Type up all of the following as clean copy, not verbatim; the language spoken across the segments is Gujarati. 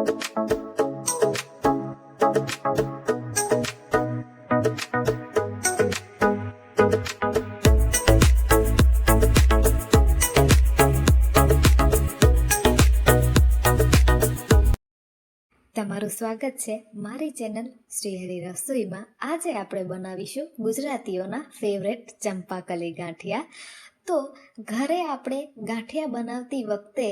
તમારું સ્વાગત છે મારી ચેનલ શ્રીહરી રસોઈમાં। આજે આપણે બનાવીશું ગુજરાતીઓના ફેવરેટ ચંપાકલી ગાંઠિયા। તો ઘરે આપણે ગાંઠિયા બનાવતી વખતે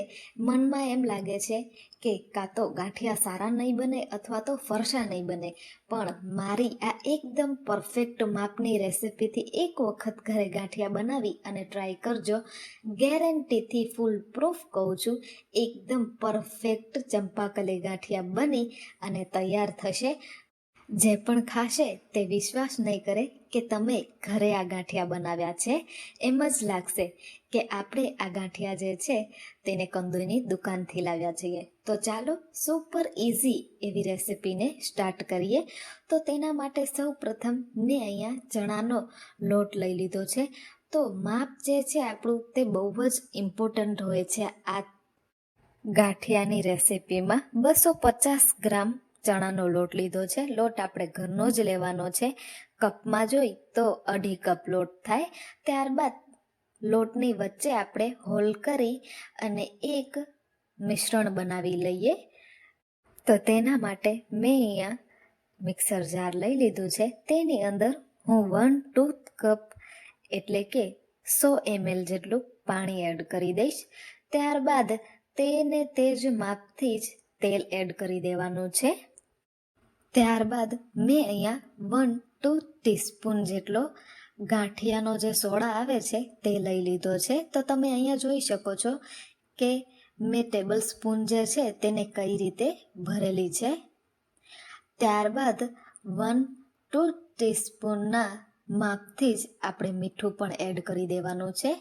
મનમાં એમ લાગે છે કે કાં તો ગાંઠિયા સારા નહીં બને અથવા તો ફરસા નહીં બને, પણ મારી આ એકદમ પરફેક્ટ માપની રેસિપીથી એક વખત ઘરે ગાંઠિયા બનાવી અને ટ્રાય કરજો। ગેરંટીથી ફૂલ પ્રૂફ કહું છું, એકદમ પરફેક્ટ ચંપાકલી ગાંઠિયા બની અને તૈયાર થશે। જે પણ ખાશે તે વિશ્વાસ નહીં કરે કે તમે ઘરે આ ગાંઠિયા બનાવ્યા છે, એમ જ લાગશે કે આપણે આ ગાંઠિયા જે છે તેને કંદોઈની દુકાનથી લાવ્યા છીએ। તો ચાલો સુપર ઇઝી એવી રેસિપીને સ્ટાર્ટ કરીએ। તો તેના માટે સૌ પ્રથમ મેં અહીંયા ચણાનો લોટ લઈ લીધો છે। તો માપ જે છે આપણું તે બહુ જ ઇમ્પોર્ટન્ટ હોય છે આ ગાંઠિયાની રેસિપીમાં। 250 ગ્રામ ચણાનો લોટ લીધો છે। લોટ આપણે ઘરનો જ લેવાનો છે। કપમાં જોઈ તો 2.5 કપ લોટ થાય। ત્યારબાદ લોટની વચ્ચે આપણે હોલ કરી અને એક મિશ્રણ બનાવી લઈએ। તો તેના માટે મેં અહીંયા મિક્સર જાર લઈ લીધું છે। તેની અંદર હું 1/2 કપ એટલે કે 100 ml જેટલું પાણી એડ કરી દઈશ। ત્યારબાદ તેને તે જ માપથી જ તેલ એડ કરી દેવાનું છે। ત્યારબાદ મેં અહીંયા 1-2 ટીસ્પૂન જેટલો ગાંઠિયાનો જે સોડા આવે છે તે લઈ લીધો છે। તો તમે અહીંયા જોઈ શકો છો કે મેં ટેબલ સ્પૂન જે છે તેને કઈ રીતે ભરેલી છે। ત્યારબાદ 1-2 ટીસ્પૂનના માપથી જ આપણે મીઠું પણ એડ કરી દેવાનું છે।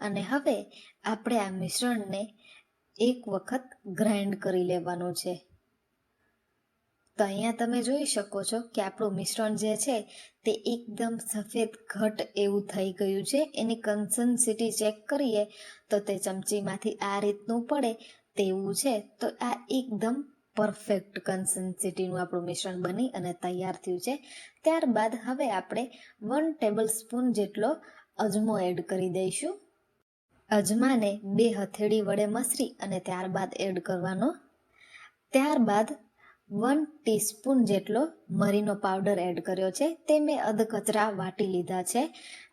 અને હવે આપણે આ મિશ્રણને એક વખત ગ્રાઇન્ડ કરી લેવાનું છે। તો અહીંયા તમે જોઈ શકો છો કે આપણું મિશ્રણ જે છે તે એકદમ સફેદ ઘટ એવું થઈ ગયું છે। એની કન્સિસ્ટન્સી ચેક કરીએ તો તે ચમચીમાંથી આ રીતનું પડે તેવું છે। તો આ એકદમ પરફેક્ટ કન્સિસ્ટન્સીનું આપણું મિશ્રણ બની અને તૈયાર થયું છે। ત્યારબાદ હવે આપણે 1 ટેબલ સ્પૂન જેટલો અજમો એડ કરી દઈશું। અજમાને 2 હથેળી વડે મસરી અને ત્યારબાદ એડ કરવાનો। ત્યારબાદ 1 ટીસ્પૂન જેટલો મરીનો પાવડર એડ કર્યો છે। તે મેં અધકચરા વાટી લીધા છે।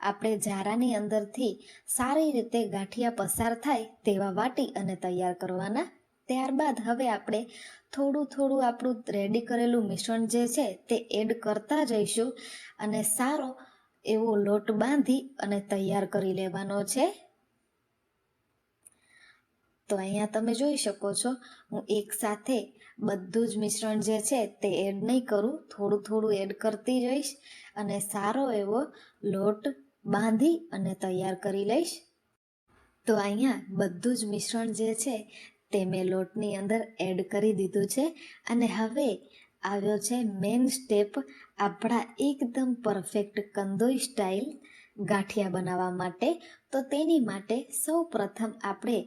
આપણે જારાની અંદરથી સારી રીતે ગાંઠિયા પસાર થાય તેવા વાટી અને તૈયાર કરવાના। ત્યારબાદ હવે આપણે થોડું આપણું રેડી કરેલું મિશ્રણ જે છે તે એડ કરતા જઈશું અને સારો એવો લોટ બાંધી અને તૈયાર કરી લેવાનો છે। તો અહીંયા તમે જોઈ શકો છો હું એક સાથે બધું જ મિશ્રણ જે છે તે એડ નહીં કરું, થોડું એડ કરતી જઈશ અને સારો એવો લોટ બાંધી અને તૈયાર કરી લઈશ। તો અહીંયા બધું જ મિશ્રણ જે છે તે મેં લોટની અંદર એડ કરી દીધું છે અને હવે આવ્યો છે મેઇન સ્ટેપ આપણા એકદમ પરફેક્ટ કંદોઈ સ્ટાઇલ ગાંઠિયા બનાવવા માટે। તો તેની માટે સૌ પ્રથમ આપણે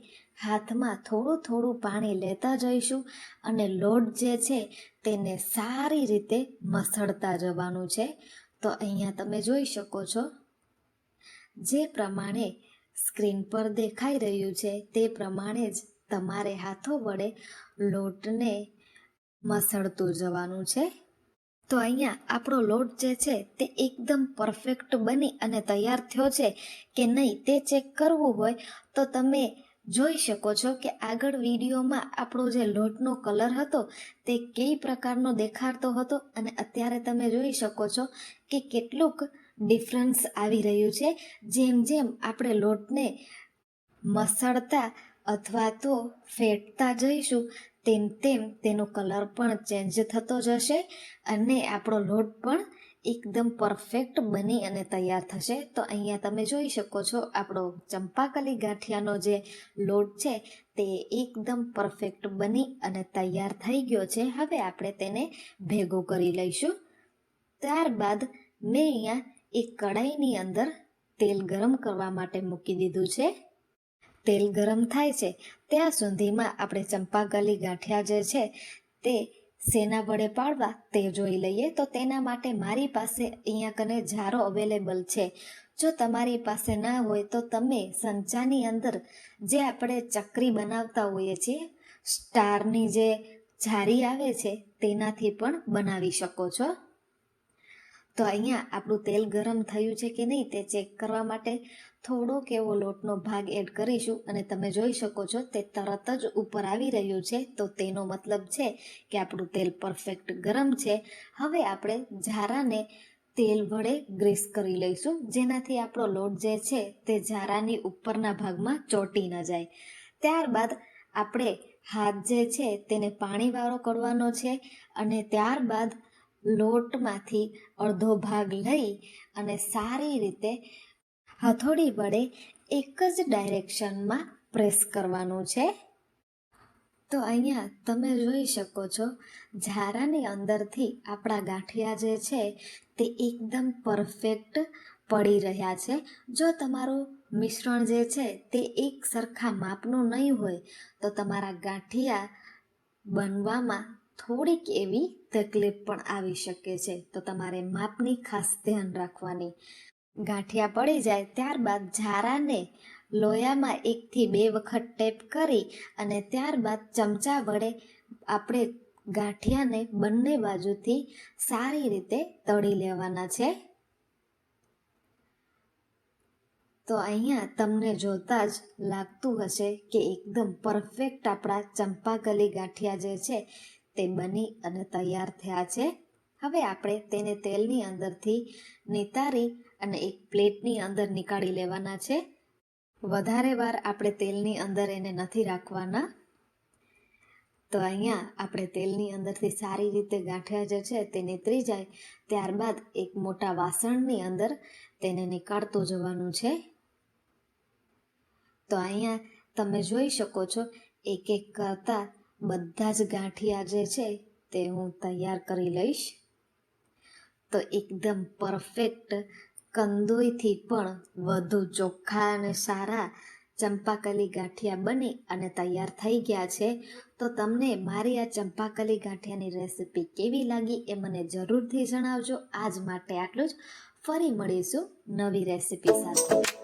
હાથમાં થોડું પાણી લેતા જઈશું અને લોટ જે છે તેને સારી રીતે મસળતા જવાનું છે। તો અહીંયા તમે જોઈ શકો છો જે પ્રમાણે સ્ક્રીન પર દેખાઈ રહ્યું છે તે પ્રમાણે જ તમારે હાથો વડે લોટને મસળતું જવાનું છે। તો અહીંયા આપણો લોટ જે છે તે એકદમ પરફેક્ટ બની અને તૈયાર થયો છે કે નહીં તે ચેક કરવું હોય તો તમે જોઈ શકો છો કે આગળ વિડીયોમાં આપણો જે લોટનો કલર હતો તે કઈ પ્રકારનો દેખાતો હતો અને અત્યારે તમે જોઈ શકો છો કે કેટલુંક ડિફરન્સ આવી રહ્યું છે। જેમ આપણે લોટને મસળતા અથવા તો ફેટતા જઈશું તેમ તેનો કલર પણ ચેન્જ થતો જશે અને આપણો લોટ પણ એકદમ પરફેક્ટ બની અને તૈયાર થશે। તો અહીંયા તમે જોઈ શકો છો આપણો ચંપાકલી ગાંઠિયાનો જે લોટ છે તે એકદમ પરફેક્ટ બની અને તૈયાર થઈ ગયો છે। હવે આપણે તેને ભેગો કરી લઈશું। ત્યારબાદ મેં અહીંયા એક કઢાઈની અંદર તેલ ગરમ કરવા માટે મૂકી દીધું છે। તેલ ગરમ થાય છે ત્યાં સુધીમાં આપણે ચંપાકલી ગાંઠિયા જે છે તે શેના વડે પાડવા તે જોઈ લઈએ. તો તેના માટે મારી પાસે અહીંયા કને જારો અવેલેબલ છે. જો તમારી પાસે ના હોય તો તમે સંચાની અંદર જે આપણે ચકરી બનાવતા હોઈએ છીએ, સ્ટારની જે જારી આવે છે તેનાથી પણ બનાવી શકો છો. તો અહીંયા આપણું તેલ ગરમ થયું છે કે નહીં તે ચેક કરવા માટે થોડોક એવો લોટનો ભાગ એડ કરીશું અને તમે જોઈ શકો છો તે તરત જ ઉપર આવી રહ્યું છે. તો તેનો મતલબ છે કે આપણું તેલ પરફેક્ટ ગરમ છે. હવે આપણે જારાને તેલ વડે ગ્રીસ કરી લઈશું, જેનાથી આપણો લોટ જે છે તે જારાની ઉપરના ભાગમાં ચોંટી ન જાય. ત્યારબાદ આપણે હાથ જે છે તેને પાણીવાળો કરવાનો છે અને ત્યારબાદ લોટમાંથી અડધો ભાગ લઈ અને સારી રીતે હથોડી વડે એક જ ડાયરેક્શનમાં પ્રેસ કરવાનું છે. તો અહીંયા તમે જોઈ શકો છો જારાની અંદરથી આપણા ગાંઠિયા જે છે તે એકદમ પરફેક્ટ પડી રહ્યા છે. જો તમારું મિશ્રણ જે છે તે એક સરખા માપનું નહીં હોય તો તમારા ગાંઠિયા બનવામાં થોડીક એવી તકલીફ પણ આવી શકે છે. તો તમારે માપની ખાસ ધ્યાન રાખવાની. ગાંઠિયા પડી જાય ત્યારબાદ જારાને લોયામાં 1 થી 2 વખત ટેપ કરી અને ત્યારબાદ ચમચા વડે આપણે ગાંઠિયાને બંને બાજુથી સારી રીતે તળી લેવાના છે. તો અહીંયા તમને જોતા જ લાગતું હશે કે એકદમ પરફેક્ટ આપણા ચંપાકલી ગાંઠિયા જે છે તે બની અને તૈયાર થયા છે. હવે આપણે તેને તેલની અંદરથી નિતારી અને એક પ્લેટની અંદર નીકાળી લેવાના છે. વધારે વાર આપણે તેલની અંદર એને નથી રાખવાના. તો અહીંયા આપણે તેલની અંદરથી સારી રીતે ગાંઠિયા જે છે તે નીતરી જાય ત્યારબાદ એક મોટા વાસણની અંદર તેને નીકાળતું જવાનું છે. તો અહીંયા તમે જોઈ શકો છો એક એક કરતા બધા જ ગાંઠિયા જે છે તે હું તૈયાર કરી લઈશ. તો એકદમ પરફેક્ટ કંદોઈથી પણ વધુ ચોખ્ખા અને સારા ચંપાકલી ગાંઠિયા બની અને તૈયાર થઈ ગયા છે. તો તમને મારી આ ચંપાકલી ગાંઠિયાની રેસિપી કેવી લાગી એ મને જરૂરથી જણાવજો. આજ માટે આટલું જ. ફરી મળીશું નવી રેસિપી સાથે.